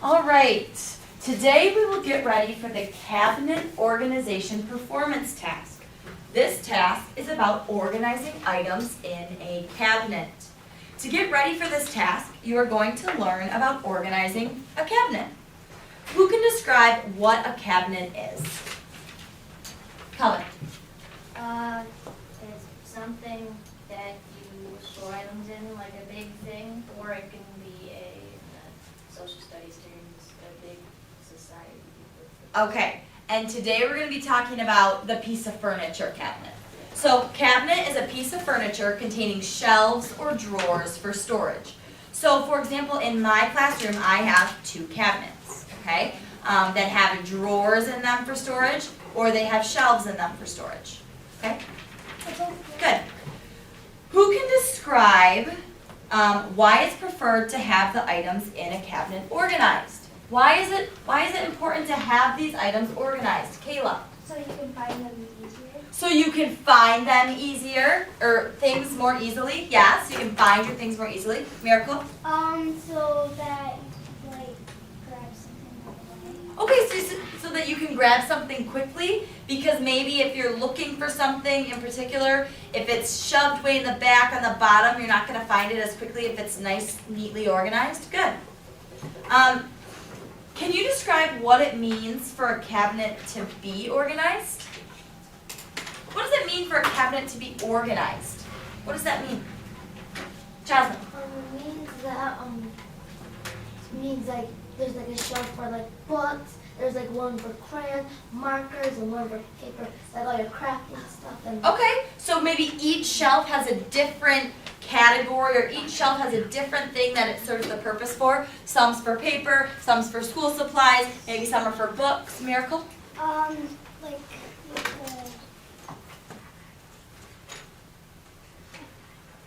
All right, today we will get ready for the cabinet organization performance task. This task is about organizing items in a cabinet. To get ready for this task, you are going to learn about organizing a cabinet. Who can describe what a cabinet is? Colin. It's something that you store items in, like a big thing, or it can be social studies terms, a big society. Okay, and today we're going to be talking about the piece of furniture cabinet. So cabinet is a piece of furniture containing shelves or drawers for storage. So for example, in my classroom, I have two cabinets, okay, that have drawers in them for storage, or they have shelves in them for storage, okay? Good. Who can describe why it's preferred to have the items in a cabinet organized? Why is it important to have these items organized? Kayla. So you can find them easier? So you can find them easier, or things more easily. Yes, you can find your things more easily. Miracle? So that you can, grab something right away. Okay, so that you can grab something quickly, because maybe if you're looking for something in particular, if it's shoved way in the back on the bottom, you're not going to find it as quickly if it's nice, neatly organized. Good. Can you describe what it means for a cabinet to be organized? What does it mean for a cabinet to be organized? What does that mean? Jasmine. It means there's a shelf for books. There's one for crayons, markers, and one for paper. All your crafting stuff. Okay, so maybe each shelf has a different category, or each shelf has a different thing that it serves the purpose for. Some's for paper, some's for school supplies, maybe some are for books. Miracle?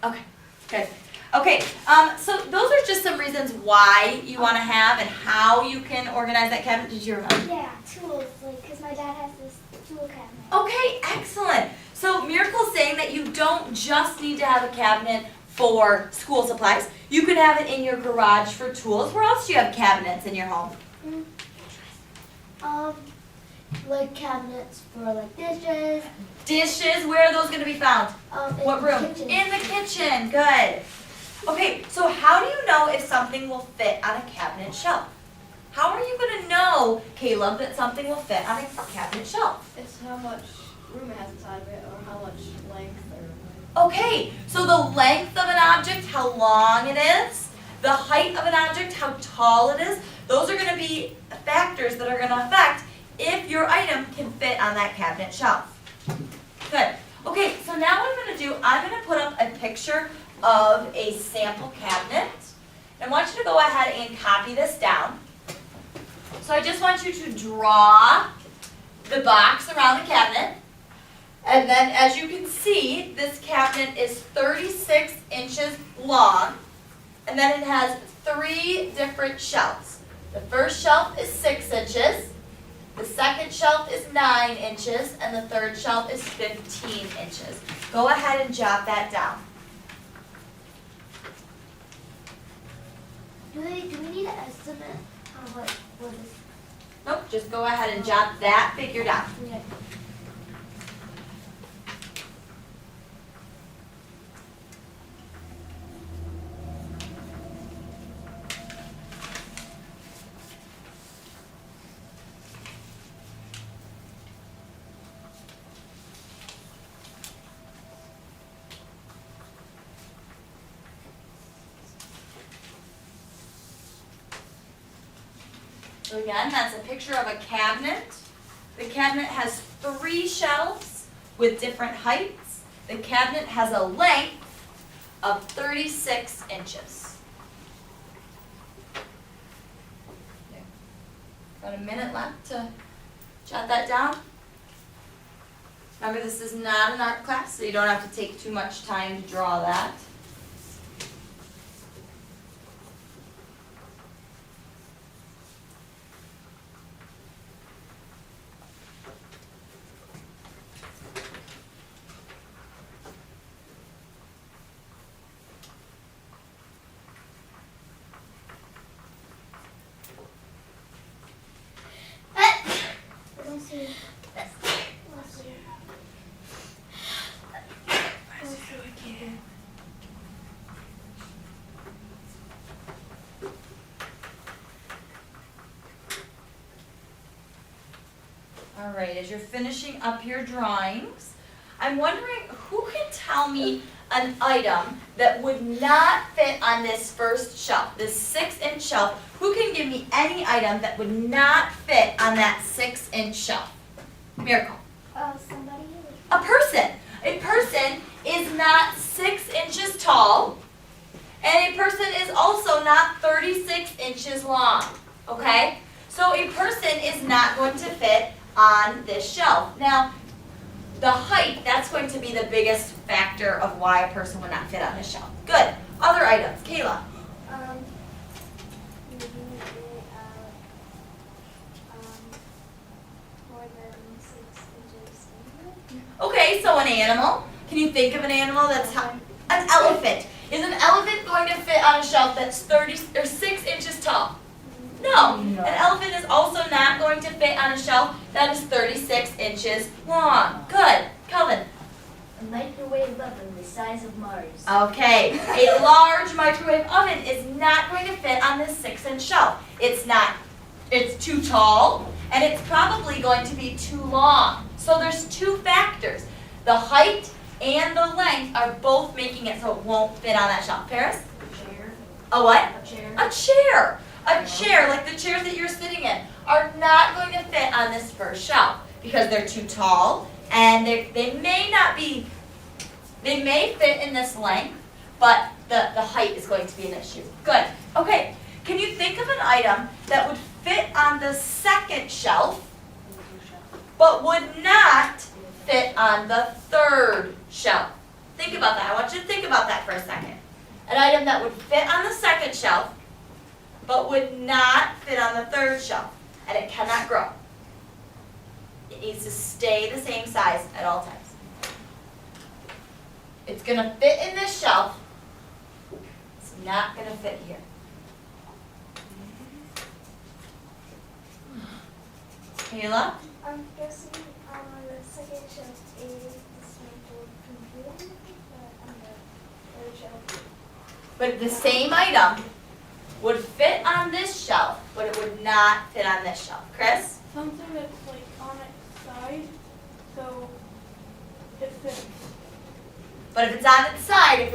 Okay, good. Okay, so those are just some reasons why you want to have and how you can organize that cabinet. Did you remember? Yeah, tools, because my dad has this tool cabinet. Okay, excellent. So Miracle's saying that you don't just need to have a cabinet for school supplies. You could have it in your garage for tools. Where else do you have cabinets in your home? Cabinets for dishes. Dishes, where are those going to be found? In What the room? kitchen. In the kitchen, good. Okay, so how do you know if something will fit on a cabinet shelf? How are you going to know, Caleb, that something will fit on a cabinet shelf? It's how much room it has inside of it, or how much length, Okay, so the length of an object, how long it is, the height of an object, how tall it is, those are going to be factors that are going to affect if your item can fit on that cabinet shelf. Good. Okay, so now what I'm going to do, I'm going to put up a picture of a sample cabinet. And I want you to go ahead and copy this down. So I just want you to draw the box around the cabinet. And then as you can see, this cabinet is 36 inches long. And then it has 3 different shelves. The first shelf is 6 inches. The second shelf is 9 inches, and the third shelf is 15 inches. Go ahead and jot that down. Do we need an estimate on what is? Nope, just go ahead and jot that figure down. Yeah. So again, that's a picture of a cabinet. The cabinet has 3 shelves with different heights. The cabinet has a length of 36 inches. About a minute left to jot that down. Remember, this is not an art class, so you don't have to take too much time to draw that. Last year. Last year. All right, as you're finishing up your drawings, I'm wondering who can tell me an item that would not fit on this first shelf, this 6-inch shelf. Who can give me any item that would not fit on that 6-inch shelf? Miracle. Somebody. A person. A person is not 6 inches tall, and a person is also not 36 inches long, okay? So a person is not going to fit on this shelf. Now, the height, that's going to be the biggest factor of why a person would not fit on this shelf. Good. Other items. Kayla. Maybe more than 6 inches. Okay, so an animal. Can you think of an animal that's an elephant? Is an elephant going to fit on a shelf that's 30 or 6 inches tall? No. An elephant is also not going to fit on a shelf that is 36 inches long. Good. Kelvin. A microwave oven the size of Mars. Okay. A large microwave oven is not going to fit on this 6-inch shelf. It's too tall, and it's probably going to be too long. So there's two factors. The height and the length are both making it so it won't fit on that shelf. Paris? A chair. A what? A chair. A chair. A chair, like the chairs that you're sitting in, are not going to fit on this first shelf because they're too tall and they may fit in this length, but the height is going to be an issue. Good. Okay. Can you think of an item that would fit on the second shelf but would not fit on the third shelf? Think about that. I want you to think about that for a second. An item that would fit on the second shelf but would not fit on the third shelf, and it cannot grow. It needs to stay the same size at all times. It's going to fit in this shelf. It's not going to fit here. Kayla? I'm guessing on the second shelf is dismantled computer, but on the third shelf. But the same item would fit on this shelf, but it would not fit on this shelf. Chris? Something that's like on its side, so it fits. But if it's on its side, if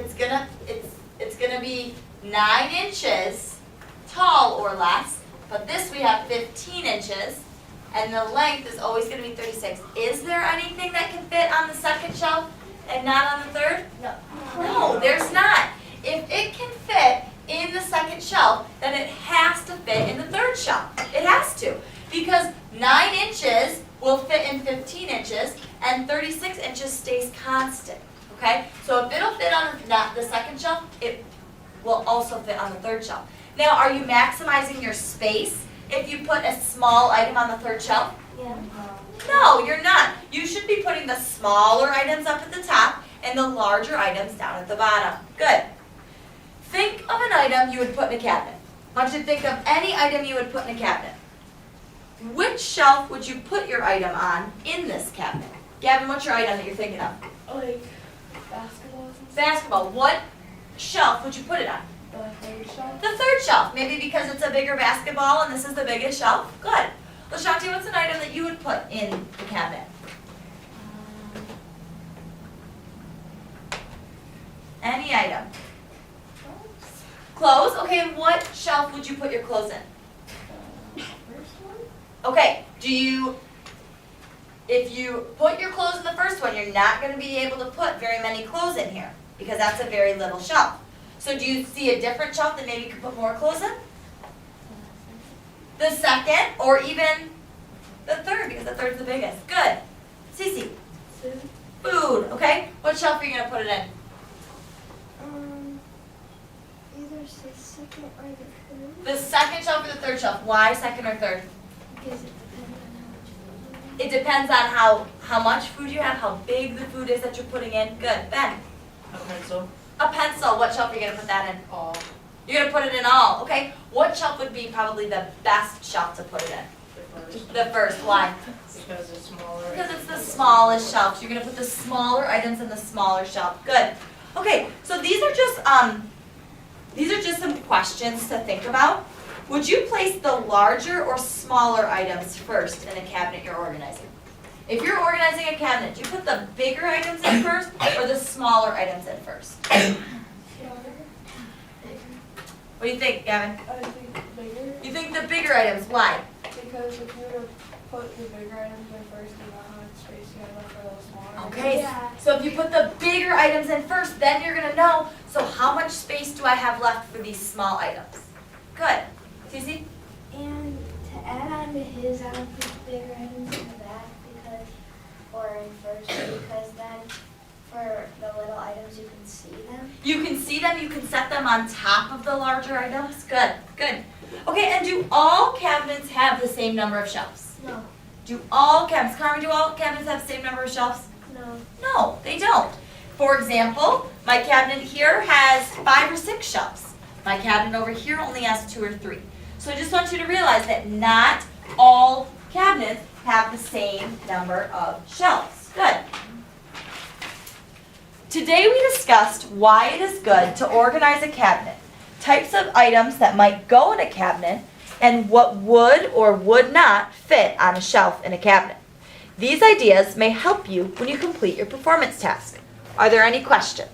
it's gonna be 9 inches tall or less, but this we have 15 inches, and the length is always gonna be 36. Is there anything that can fit on the second shelf and not on the third? No, there's not. If it can fit in the second shelf, then it has to fit in the third shelf. It has to. Because 9 inches will fit in 15 inches, and 36 inches stays constant. Okay? So if it'll fit on the second shelf, it will also fit on the third shelf. Now, are you maximizing your space if you put a small item on the third shelf? Yeah. No, you're not. You should be putting the smaller items up at the top and the larger items down at the bottom. Good. Think of an item you would put in a cabinet. I want you to think of any item you would put in a cabinet. Which shelf would you put your item on in this cabinet? Gavin, what's your item that you're thinking of? Like basketballs and stuff. Basketball. What shelf would you put it on? The third shelf. The third shelf. Maybe because it's a bigger basketball and this is the biggest shelf? Good. LaShanti, what's an item that you would put in the cabinet? Any item. Clothes? Okay, and what shelf would you put your clothes in? First one? Okay, if you put your clothes in the first one, you're not going to be able to put very many clothes in here because that's a very little shelf. So do you see a different shelf that maybe you could put more clothes in? The second, or even the third, because the third's the biggest. Good. Cece, Food. food, okay? What shelf are you going to put it in? Either the second or the third. The second shelf or the third shelf? Why second or third? Because it depends on how much food you have. It depends on how much food you have, how big the food is that you're putting in. Good. Ben? A pencil. A pencil. What shelf are you going to put that in? All. You're going to put it in all, okay? What shelf would be probably the best shelf to put it in? The first, why? Because it's smaller. Because it's the smallest shelf. You're gonna put the smaller items in the smaller shelf. Good. Okay, so these are just some questions to think about. Would you place the larger or smaller items first in a cabinet you're organizing? If you're organizing a cabinet, do you put the bigger items in first or the smaller items in first? What do you think, Gavin? I think bigger, You think the bigger items, why? because if you were to put the bigger items in first, you know how much space you have left for those smaller. Okay, Yeah. so if you put the bigger items in first, then you're gonna know, so how much space do I have left for these small items? Good. Susie? And to add on to his, I don't put bigger items in the back because, or in first, because then for the little items you can see them. You can see them, you can set them on top of the larger items. Good, good. Okay, and do all cabinets have the same number of shelves? No. Do all cabinets, Carmen, do all cabinets have the same number of shelves? No. No, they don't. For example, my cabinet here has 5 or 6 shelves. My cabinet over here only has 2 or 3. So I just want you to realize that not all cabinets have the same number of shelves. Good. Today we discussed why it is good to organize a cabinet, types of items that might go in a cabinet, and what would or would not fit on a shelf in a cabinet. These ideas may help you when you complete your performance task. Are there any questions?